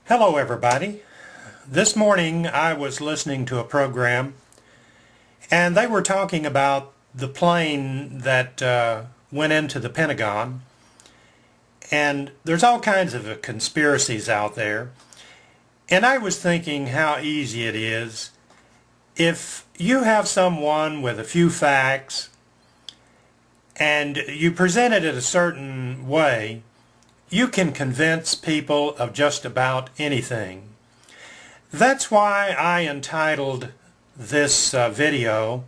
Hello everybody. This morning I was listening to a program and they were talking about the plane that went into the Pentagon, and there's all kinds of conspiracies out there, and I was thinking how easy it is if you have someone with a few facts and you present it in a certain way. You can convince people of just about anything. That's why I entitled this video,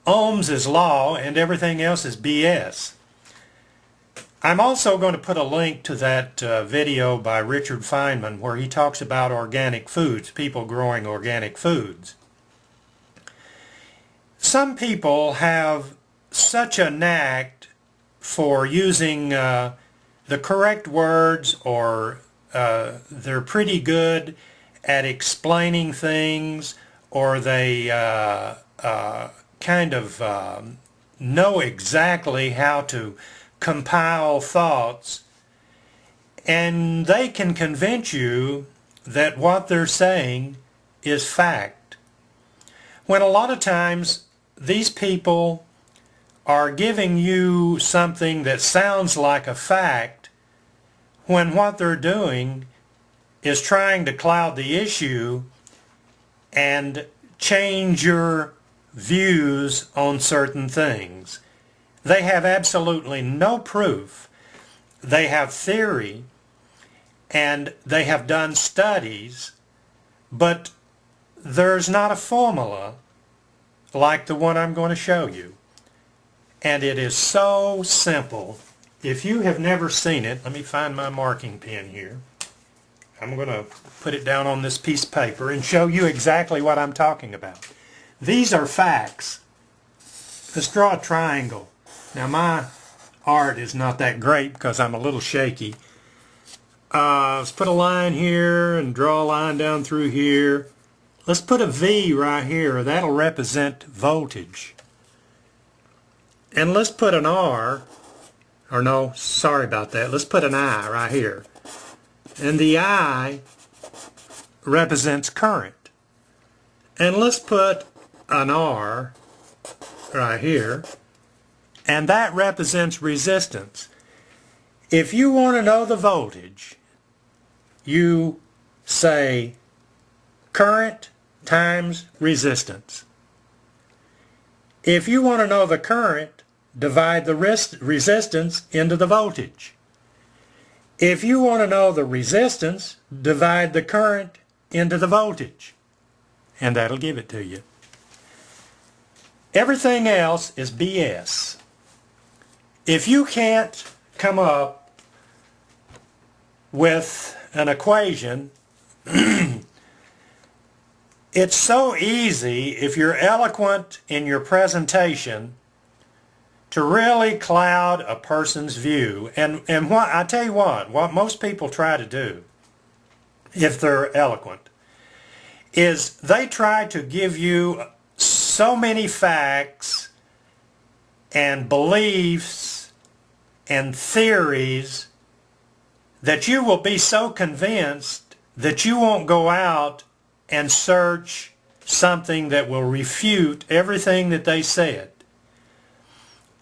Ohm's is Law and Everything Else is BS. I'm also going to put a link to that video by Richard Feynman where he talks about organic foods, people growing organic foods. Some people have such a knack for using the correct words, or they're pretty good at explaining things, or they kind of know exactly how to compile thoughts, and they can convince you that what they're saying is fact, when a lot of times these people are giving you something that sounds like a fact, when what they're doing is trying to cloud the issue and change your views on certain things. They have absolutely no proof. They have theory and they have done studies, but there's not a formula like the one I'm going to show you. And it is so simple. If you have never seen it, let me find my marking pen here. I'm going to put it down on this piece of paper and show you exactly what I'm talking about. These are facts. Let's draw a triangle. Now my art is not that great because I'm a little shaky. Let's put a line here and draw a line down through here. Let's put a V right here. That'll represent voltage. And let's put an R, or no, sorry about that. Let's put an I right here. And the I represents current. And let's put an R right here. And that represents resistance. If you want to know the voltage, you say current times resistance. If you want to know the current, divide the resistance into the voltage. If you want to know the resistance, divide the current into the voltage. And that'll give it to you. Everything else is BS. If you can't come up with an equation, it's so easy, if you're eloquent in your presentation, to really cloud a person's view. And what I tell you what most people try to do, if they're eloquent, is they try to give you so many facts and beliefs and theories that you will be so convinced that you won't go out and search something that will refute everything that they said.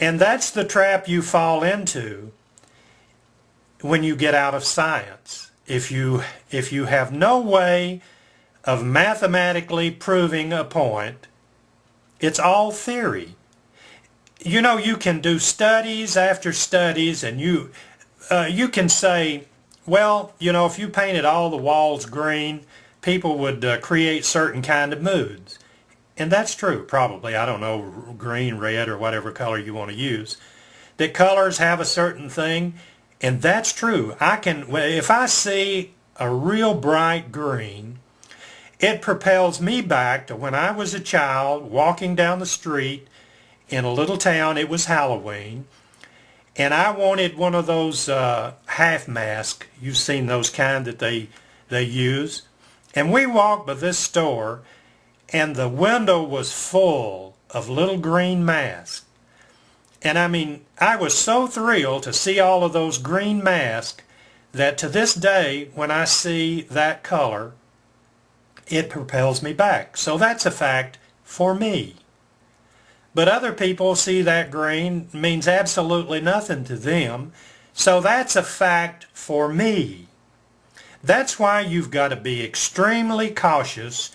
And that's the trap you fall into when you get out of science. If you have no way of mathematically proving a point, it's all theory. You know, you can do studies after studies, and you can say, well, you know, if you painted all the walls green, people would create certain kind of moods. And that's true, probably. I don't know, green, red, or whatever color you want to use. That colors have a certain thing, and that's true. If I see a real bright green, it propels me back to when I was a child walking down the street in a little town. It was Halloween, and I wanted one of those half masks. You've seen those kind that they use. And we walked by this store, and the window was full of little green masks. And I mean, I was so thrilled to see all of those green masks that to this day, when I see that color, it propels me back. So that's a fact for me. But other people see that green means absolutely nothing to them. So that's a fact for me. That's why you've got to be extremely cautious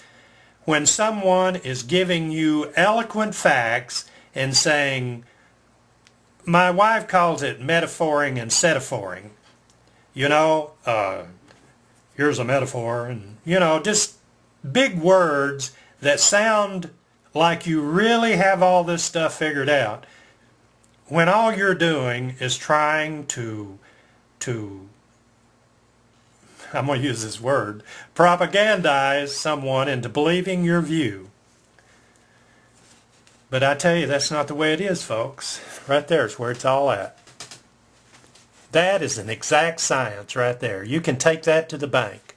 when someone is giving you eloquent facts and saying, my wife calls it metaphoring and setaphoring. You know, here's a metaphor, and, you know, just big words that sound like you really have all this stuff figured out, when all you're doing is trying to I'm going to use this word, propagandize someone into believing your view. But I tell you, that's not the way it is, folks. Right there is where it's all at. That is an exact science right there. You can take that to the bank.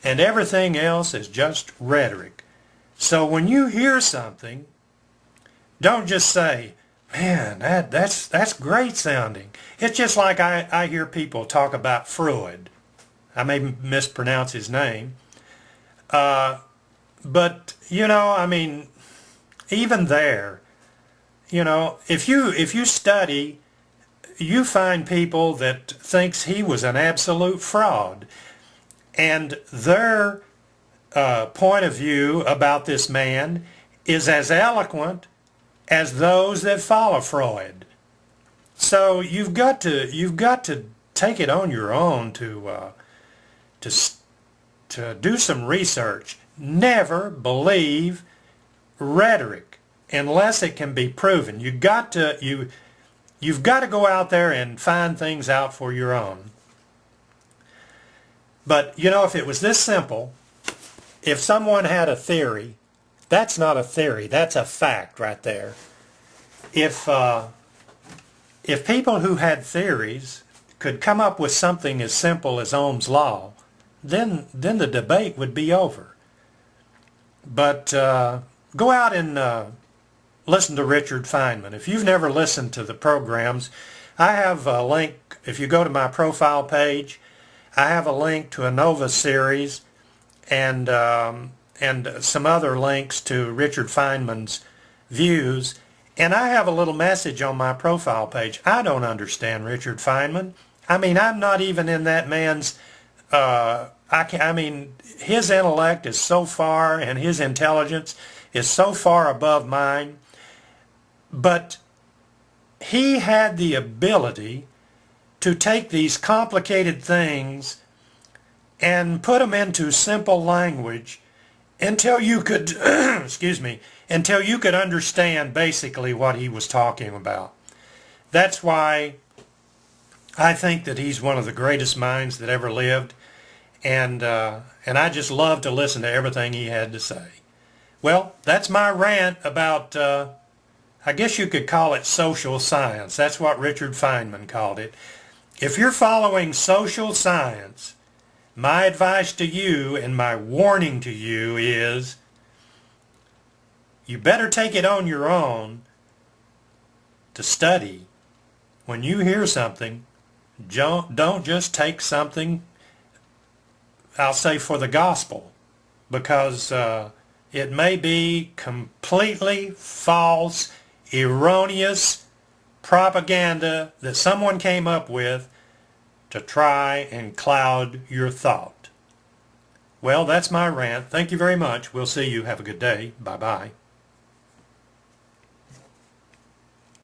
And everything else is just rhetoric. So when you hear something, don't just say, man, that's great sounding. It's just like I hear people talk about Freud. I may mispronounce his name. But, you know, I mean, even there, you know, if you study, you find people that thinks he was an absolute fraud. And their point of view about this man is as eloquent as those that follow Freud. So you've got to take it on your own to do some research. Never believe rhetoric unless it can be proven. You've got to go out there and find things out for your own. But you know, if it was this simple, if someone had a theory, that's not a theory, that's a fact right there. If people who had theories could come up with something as simple as Ohm's law, then the debate would be over. But go out and listen to Richard Feynman. If you've never listened to the programs, I have a link. If you go to my profile page, I have a link to a Nova series and some other links to Richard Feynman's views. And I have a little message on my profile page. I don't understand Richard Feynman. I mean, I'm not even in that man's, I mean, his intellect is so far, and his intelligence is so far above mine. But he had the ability to take these complicated things and put them into simple language until you could, excuse me, until you could understand basically what he was talking about. That's why I think that he's one of the greatest minds that ever lived, and I just love to listen to everything he had to say. Well, that's my rant about, I guess you could call it social science. That's what Richard Feynman called it. If you're following social science, my advice to you and my warning to you is, you better take it on your own to study. When you hear something, don't just take something, I'll say, for the gospel, because it may be completely false, erroneous propaganda that someone came up with to try and cloud your thought. Well, that's my rant. Thank you very much. We'll see you. Have a good day. Bye-bye.